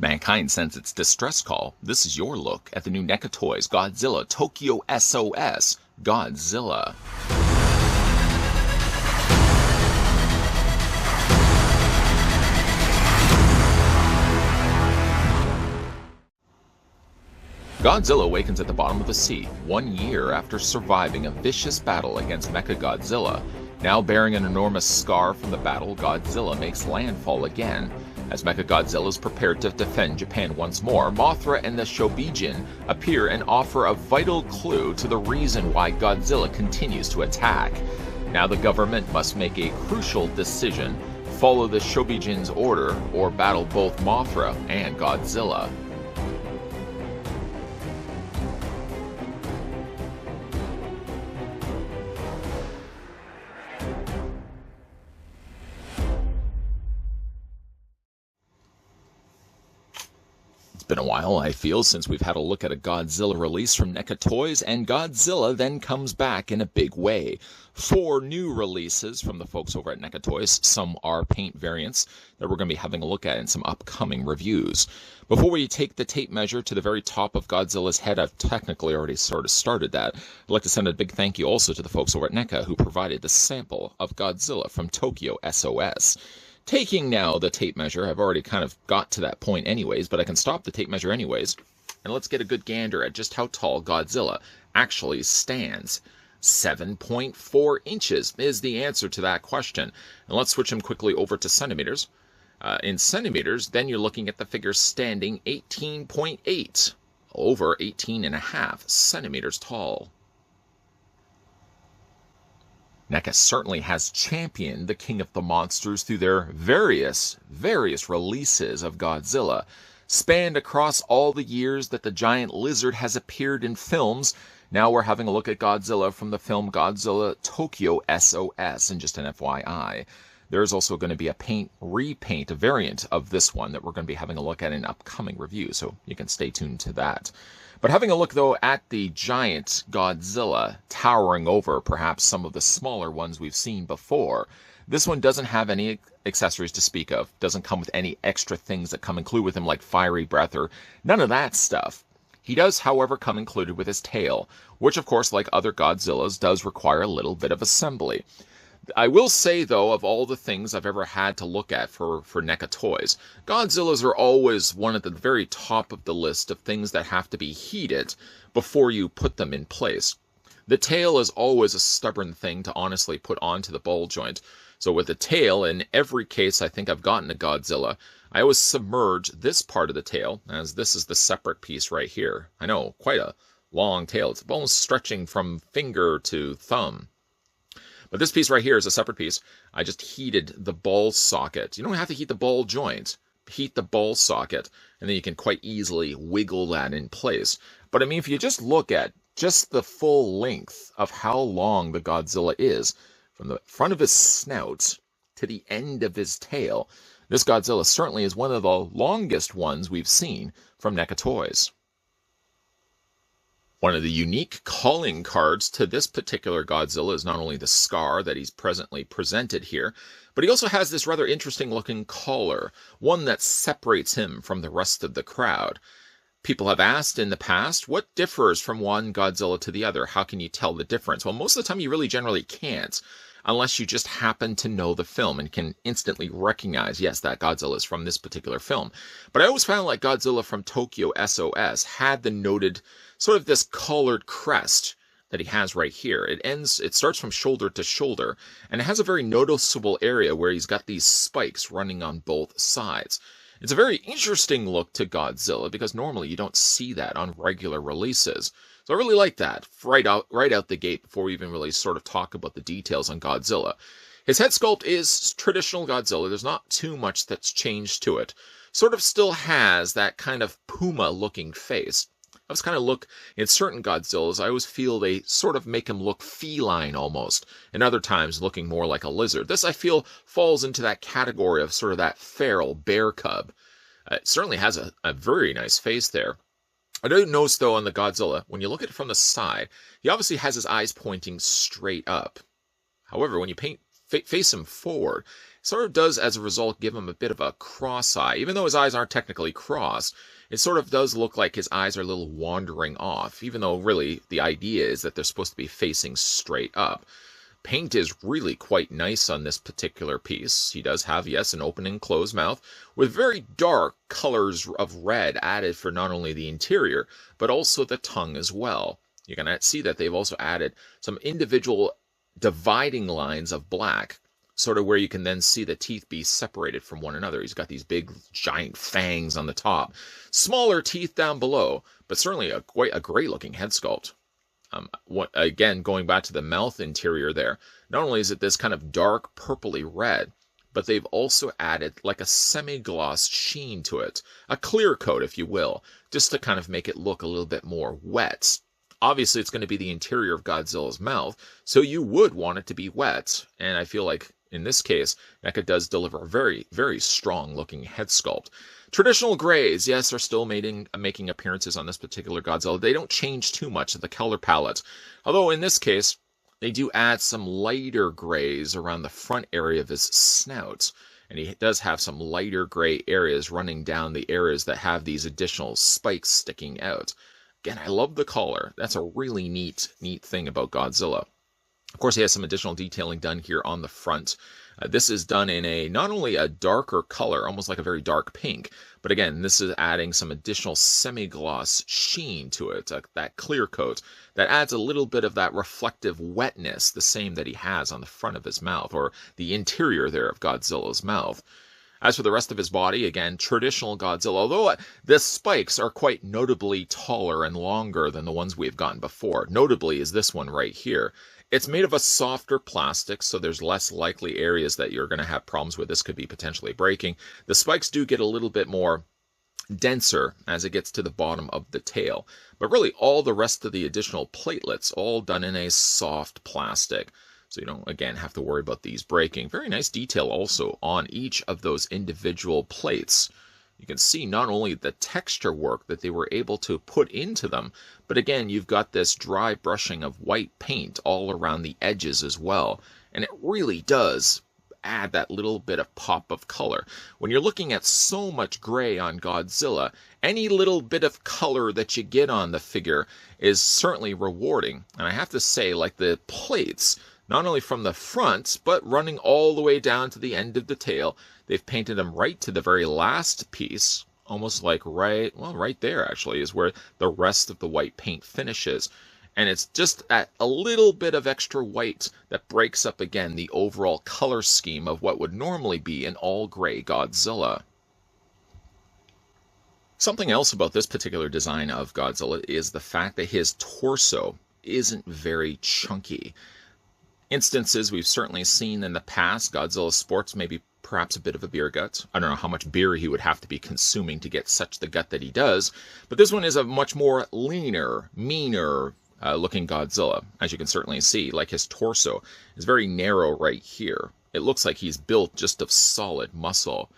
Mankind sends its distress call. This is your look at the new NECA Toys Godzilla Tokyo S.O.S. Godzilla. Godzilla awakens at the bottom of the sea 1 year after surviving a vicious battle against NECA Godzilla. Now bearing an enormous scar from the battle, Godzilla makes landfall again. As NECA Godzilla is prepared to defend Japan once more, Mothra and the Shobijin appear and offer a vital clue to the reason why Godzilla continues to attack. Now the government must make a crucial decision: follow the Shobijin's order or battle both Mothra and Godzilla. Been a while, I feel, since we've had a look at a Godzilla release from NECA Toys, and Godzilla then comes back in a big way. 4 new releases from the folks over at NECA Toys. Some are paint variants that we're going to be having a look at in some upcoming reviews. Before we take the tape measure to the very top of Godzilla's head, I've technically already sort of started that. I'd like to send a big thank you also to the folks over at NECA who provided the sample of Godzilla from Tokyo S.O.S. Taking now the tape measure, I've already kind of got to that point anyways, but I can stop the tape measure anyways, and let's get a good gander at just how tall Godzilla actually stands. 7.4 inches is the answer to that question. And let's switch him quickly over to centimeters. In centimeters, then you're looking at the figure standing 18.8, over 18.5 centimeters tall. NECA certainly has championed the King of the Monsters through their various releases of Godzilla. Spanned across all the years that the giant lizard has appeared in films, now we're having a look at Godzilla from the film Godzilla Tokyo S.O.S. And just an FYI, there's also going to be a repaint, a variant of this one that we're going to be having a look at in upcoming reviews, so you can stay tuned to that. But having a look, though, at the giant Godzilla towering over perhaps some of the smaller ones we've seen before, this one doesn't have any accessories to speak of. Doesn't come with any extra things that come included with him, like fiery breath or none of that stuff. He does, however, come included with his tail, which, of course, like other Godzillas, does require a little bit of assembly. I will say, though, of all the things I've ever had to look at for NECA Toys, Godzillas are always one at the very top of the list of things that have to be heated before you put them in place. The tail is always a stubborn thing to honestly put onto the ball joint. So with the tail, in every case I think I've gotten a Godzilla, I always submerge this part of the tail, as this is the separate piece right here. I know, quite a long tail. It's almost stretching from finger to thumb. But this piece right here is a separate piece. I just heated the ball socket. You don't have to heat the ball joint. Heat the ball socket, and then you can quite easily wiggle that in place. But I mean, if you just look at just the full length of how long the Godzilla is, from the front of his snout to the end of his tail, this Godzilla certainly is one of the longest ones we've seen from NECA Toys. One of the unique calling cards to this particular Godzilla is not only the scar that he's presently presented here, but he also has this rather interesting looking collar, one that separates him from the rest of the crowd. People have asked in the past, what differs from one Godzilla to the other? How can you tell the difference? Well, most of the time you really generally can't, unless you just happen to know the film and can instantly recognize, yes, that Godzilla is from this particular film. But I always found like Godzilla from Tokyo S.O.S. had the noted sort of this collared crest that he has right here. It starts from shoulder to shoulder, and it has a very noticeable area where he's got these spikes running on both sides. It's a very interesting look to Godzilla, because normally you don't see that on regular releases. So I really like that right out the gate before we even really sort of talk about the details on Godzilla. His head sculpt is traditional Godzilla. There's not too much that's changed to it. Sort of still has that kind of puma-looking face. I always kind of look, in certain Godzillas, I always feel they sort of make him look feline almost, and other times looking more like a lizard. This, I feel, falls into that category of sort of that feral bear cub. It certainly has a very nice face there. I do notice, though, on the Godzilla, when you look at it from the side, he obviously has his eyes pointing straight up. However, when you face him forward, sort of does, as a result, give him a bit of a cross eye. Even though his eyes aren't technically crossed, it sort of does look like his eyes are a little wandering off, even though really the idea is that they're supposed to be facing straight up. Paint is really quite nice on this particular piece. He does have, yes, an open and closed mouth with very dark colors of red added for not only the interior, but also the tongue as well. You can see that they've also added some individual dividing lines of black, sort of where you can then see the teeth be separated from one another. He's got these big, giant fangs on the top, smaller teeth down below, but certainly quite a great-looking head sculpt. Again, going back to the mouth interior there, not only is it this kind of dark purpley red, but they've also added like a semi-gloss sheen to it, a clear coat, if you will, just to kind of make it look a little bit more wet. Obviously, it's going to be the interior of Godzilla's mouth, so you would want it to be wet, and I feel like in this case, NECA does deliver a very, very strong-looking head sculpt. Traditional grays, yes, are still making appearances on this particular Godzilla. They don't change too much of the color palette, although in this case, they do add some lighter grays around the front area of his snout, and he does have some lighter gray areas running down the areas that have these additional spikes sticking out. Again, I love the collar. That's a really neat thing about Godzilla. Of course, he has some additional detailing done here on the front. This is done in not only a darker color, almost like a very dark pink, but again, this is adding some additional semi-gloss sheen to it, that clear coat that adds a little bit of that reflective wetness, the same that he has on the front of his mouth, or the interior there of Godzilla's mouth. As for the rest of his body, again, traditional Godzilla, although the spikes are quite notably taller and longer than the ones we've gotten before. Notably is this one right here. It's made of a softer plastic, so there's less likely areas that you're going to have problems with. This could be potentially breaking. The spikes do get a little bit more denser as it gets to the bottom of the tail. But really, all the rest of the additional platelets, all done in a soft plastic. So you don't, again, have to worry about these breaking. Very nice detail also on each of those individual plates. You can see not only the texture work that they were able to put into them, but again, you've got this dry brushing of white paint all around the edges as well. And it really does add that little bit of pop of color. When you're looking at so much gray on Godzilla, any little bit of color that you get on the figure is certainly rewarding. And I have to say, like the plates, not only from the front, but running all the way down to the end of the tail, they've painted them right to the very last piece, almost like right there actually is where the rest of the white paint finishes. And it's just that a little bit of extra white that breaks up again the overall color scheme of what would normally be an all-gray Godzilla. Something else about this particular design of Godzilla is the fact that his torso isn't very chunky. Instances we've certainly seen in the past, Godzilla sports maybe perhaps a bit of a beer gut. I don't know how much beer he would have to be consuming to get such the gut that he does, but this one is a much more leaner, meaner looking Godzilla. As you can certainly see, like his torso is very narrow right here. It looks like he's built just of solid muscle.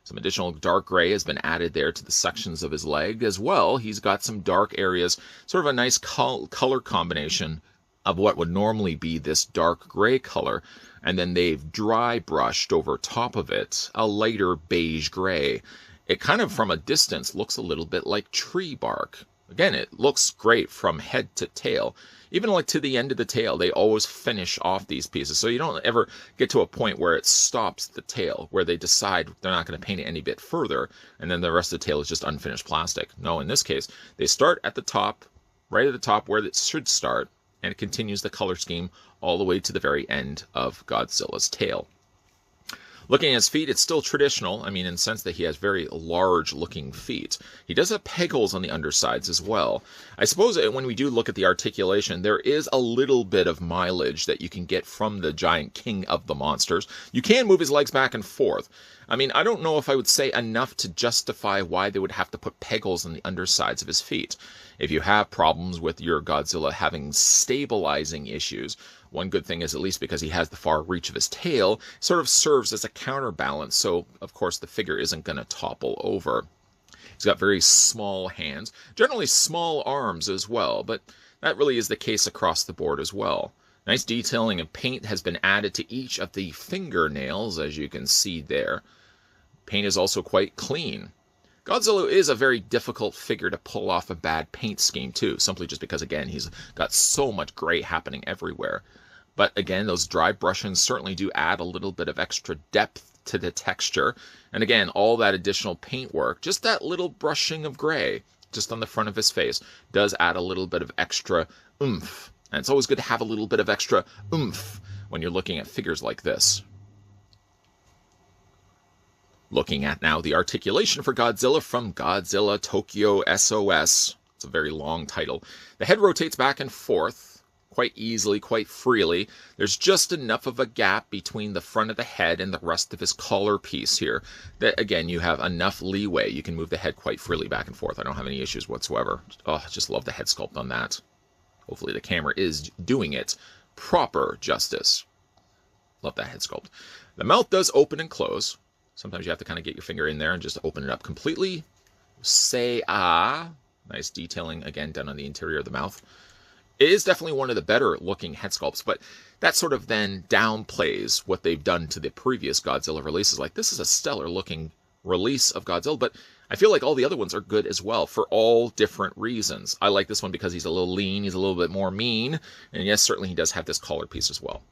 Some additional dark gray has been added there to the sections of his leg as well. He's got some dark areas, sort of a nice color combination of what would normally be this dark gray color, and then they've dry brushed over top of it a lighter beige gray. It kind of from a distance looks a little bit like tree bark. Again, it looks great from head to tail. Even like to the end of the tail, they always finish off these pieces. So you don't ever get to a point where it stops the tail, where they decide they're not going to paint it any bit further, and then the rest of the tail is just unfinished plastic. No, in this case, they start at the top, right at the top where it should start, and it continues the color scheme all the way to the very end of Godzilla's tail. Looking at his feet, it's still traditional. I mean, in the sense that he has very large-looking feet. He does have peg holes on the undersides as well. I suppose when we do look at the articulation, there is a little bit of mileage that you can get from the giant king of the monsters. You can move his legs back and forth. I mean, I don't know if I would say enough to justify why they would have to put peg holes on the undersides of his feet. If you have problems with your Godzilla having stabilizing issues, one good thing is, at least because he has the far reach of his tail, sort of serves as a counterbalance, so of course the figure isn't going to topple over. He's got very small hands, generally small arms as well, but that really is the case across the board as well. Nice detailing and paint has been added to each of the fingernails, as you can see there. Paint is also quite clean. Godzilla is a very difficult figure to pull off a bad paint scheme too, simply just because, again, he's got so much gray happening everywhere. But again, those dry brushings certainly do add a little bit of extra depth to the texture. And again, all that additional paint work, just that little brushing of gray just on the front of his face, does add a little bit of extra oomph. And it's always good to have a little bit of extra oomph when you're looking at figures like this. Looking at now the articulation for Godzilla from Godzilla Toyko S.O.S. It's a very long title. The head rotates back and forth quite easily, quite freely. There's just enough of a gap between the front of the head and the rest of his collar piece here that, again, you have enough leeway. You can move the head quite freely back and forth. I don't have any issues whatsoever. Oh, I just love the head sculpt on that. Hopefully the camera is doing it proper justice. Love that head sculpt. The mouth does open and close. Sometimes you have to kind of get your finger in there and just open it up completely. Say ah. Nice detailing, again, done on the interior of the mouth. It is definitely one of the better looking head sculpts, but that sort of then downplays what they've done to the previous Godzilla releases. Like, this is a stellar looking release of Godzilla, but I feel like all the other ones are good as well for all different reasons. I like this one because he's a little lean, he's a little bit more mean, and yes, certainly he does have this collar piece as well.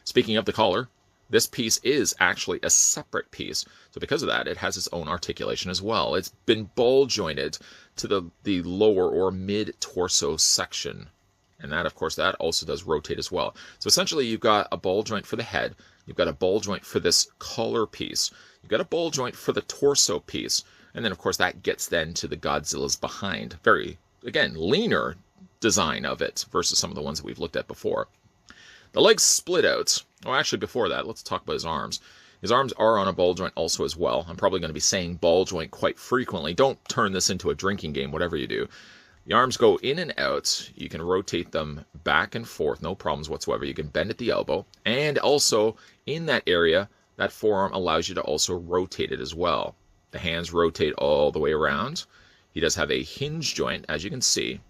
Speaking of the collar, this piece is actually a separate piece, so because of that, it has its own articulation as well. It's been ball jointed to the lower or mid-torso section, and that, of course, that also does rotate as well. So essentially, you've got a ball joint for the head, you've got a ball joint for this collar piece, you've got a ball joint for the torso piece, and then, of course, that gets then to the Godzilla's behind. Very, again, leaner design of it versus some of the ones that we've looked at before. The legs split out. Oh, actually, before that, let's talk about his arms. His arms are on a ball joint also as well. I'm probably going to be saying ball joint quite frequently. Don't turn this into a drinking game, whatever you do. The arms go in and out. You can rotate them back and forth, no problems whatsoever. You can bend at the elbow. And also, in that area, that forearm allows you to also rotate it as well. The hands rotate all the way around. He does have a hinge joint, as you can see,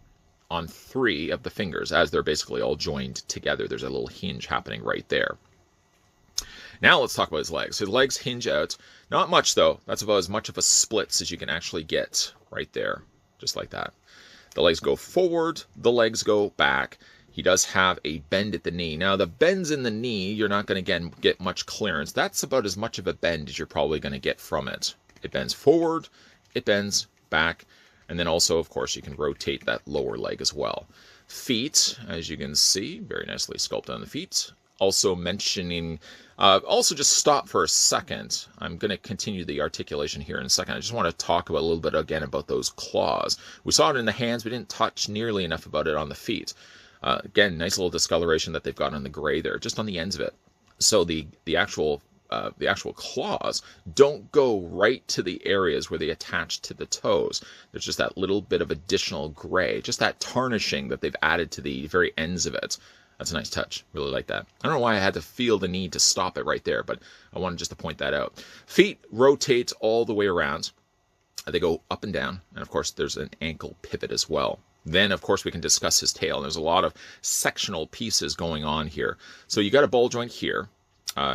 on 3 of the fingers, as they're basically all joined together. There's a little hinge happening right there. Now let's talk about his legs. His legs hinge out. Not much, though. That's about as much of a splits as you can actually get right there, just like that. The legs go forward. The legs go back. He does have a bend at the knee. Now, the bends in the knee, you're not going to, again, get much clearance. That's about as much of a bend as you're probably going to get from it. It bends forward. It bends back. And then also, of course, you can rotate that lower leg as well. Feet, as you can see, very nicely sculpted on the feet. Also mentioning, also just stop for a second. I'm going to continue the articulation here in a second. I just want to talk about a little bit again about those claws. We saw it in the hands. We didn't touch nearly enough about it on the feet. Again, nice little discoloration that they've got on the gray there, just on the ends of it. So the actual claws don't go right to the areas where they attach to the toes. There's just that little bit of additional gray, just that tarnishing that they've added to the very ends of it. That's a nice touch. Really like that. I don't know why I had to feel the need to stop it right there, but I wanted just to point that out. Feet rotate all the way around. They go up and down, and of course there's an ankle pivot as well. Then, of course, we can discuss his tail. There's a lot of sectional pieces going on here. So you got a ball joint here.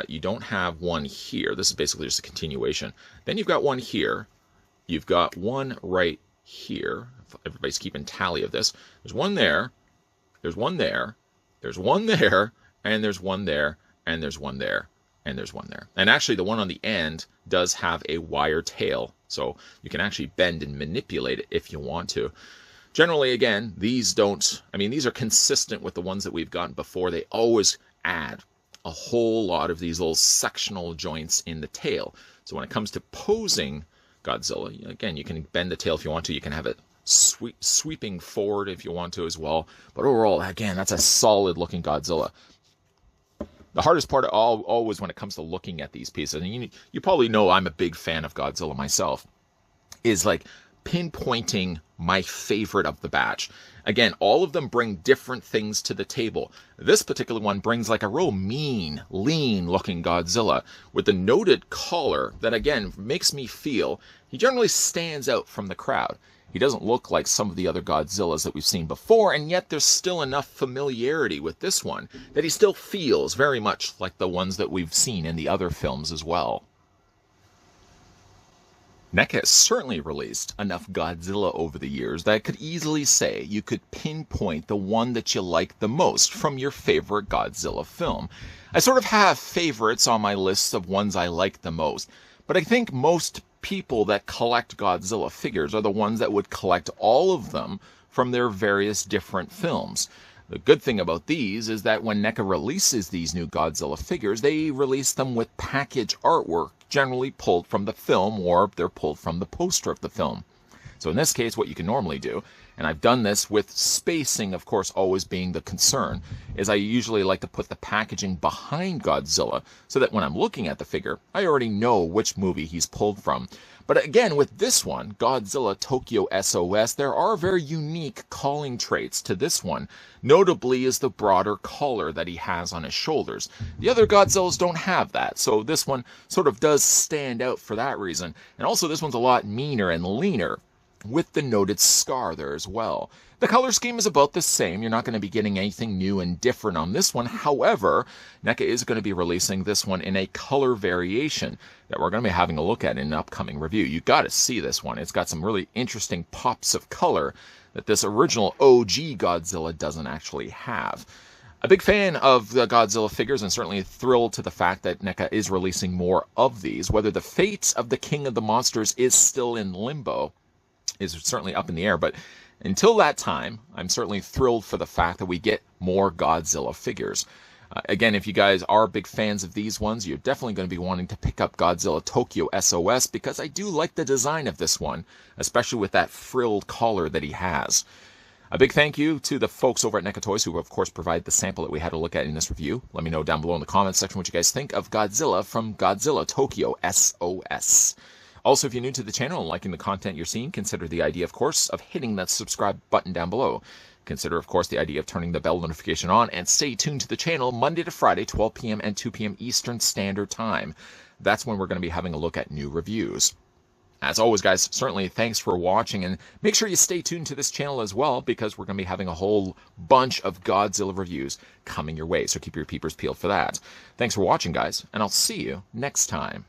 You don't have one here. This is basically just a continuation. Then you've got one here. You've got one right here. If everybody's keeping tally of this. There's one there. There's one there. There's one there. And there's one there. And there's one there. And there's one there. And actually, the one on the end does have a wire tail. So you can actually bend and manipulate it if you want to. Generally, again, these are consistent with the ones that we've gotten before. They always add a whole lot of these little sectional joints in the tail. So when it comes to posing Godzilla, again, you can bend the tail if you want to. You can have it sweeping forward if you want to as well. But overall, again, that's a solid looking Godzilla. The hardest part always when it comes to looking at these pieces, and you probably know I'm a big fan of Godzilla myself, is like pinpointing my favorite of the batch. Again, all of them bring different things to the table. This particular one brings like a real mean, lean looking Godzilla with the noted collar that, again, makes me feel he generally stands out from the crowd. He doesn't look like some of the other Godzillas that we've seen before, and yet there's still enough familiarity with this one that he still feels very much like the ones that we've seen in the other films as well. NECA has certainly released enough Godzilla over the years that I could easily say you could pinpoint the one that you like the most from your favorite Godzilla film. I sort of have favorites on my list of ones I like the most, but I think most people that collect Godzilla figures are the ones that would collect all of them from their various different films. The good thing about these is that when NECA releases these new Godzilla figures, they release them with package artwork, generally pulled from the film, or they're pulled from the poster of the film. So in this case, what you can normally do, and I've done this with spacing, of course, always being the concern, is I usually like to put the packaging behind Godzilla so that when I'm looking at the figure, I already know which movie he's pulled from. But again, with this one, Godzilla Toyko S.O.S, there are very unique calling traits to this one. Notably is the broader collar that he has on his shoulders. The other Godzillas don't have that, so this one sort of does stand out for that reason. And also this one's a lot meaner and leaner, with the noted scar there as well. The color scheme is about the same. You're not going to be getting anything new and different on this one. However, NECA is going to be releasing this one in a color variation that we're going to be having a look at in an upcoming review. You got to see this one. It's got some really interesting pops of color that this original OG Godzilla doesn't actually have. A big fan of the Godzilla figures and certainly thrilled to the fact that NECA is releasing more of these. Whether the fate of the King of the Monsters is still in limbo is certainly up in the air, but until that time, I'm certainly thrilled for the fact that we get more Godzilla figures. Again, if you guys are big fans of these ones, you're definitely going to be wanting to pick up Godzilla Toyko S.O.S because I do like the design of this one, especially with that frilled collar that he has. A big thank you to the folks over at NECA Toys who, of course, provide the sample that we had to look at in this review. Let me know down below in the comments section what you guys think of Godzilla from Godzilla Toyko S.O.S. Also, if you're new to the channel and liking the content you're seeing, consider the idea, of course, of hitting that subscribe button down below. Consider, of course, the idea of turning the bell notification on, and stay tuned to the channel Monday to Friday, 12 p.m. and 2 p.m. Eastern Standard Time. That's when we're going to be having a look at new reviews. As always, guys, certainly thanks for watching, and make sure you stay tuned to this channel as well, because we're going to be having a whole bunch of Godzilla reviews coming your way, so keep your peepers peeled for that. Thanks for watching, guys, and I'll see you next time.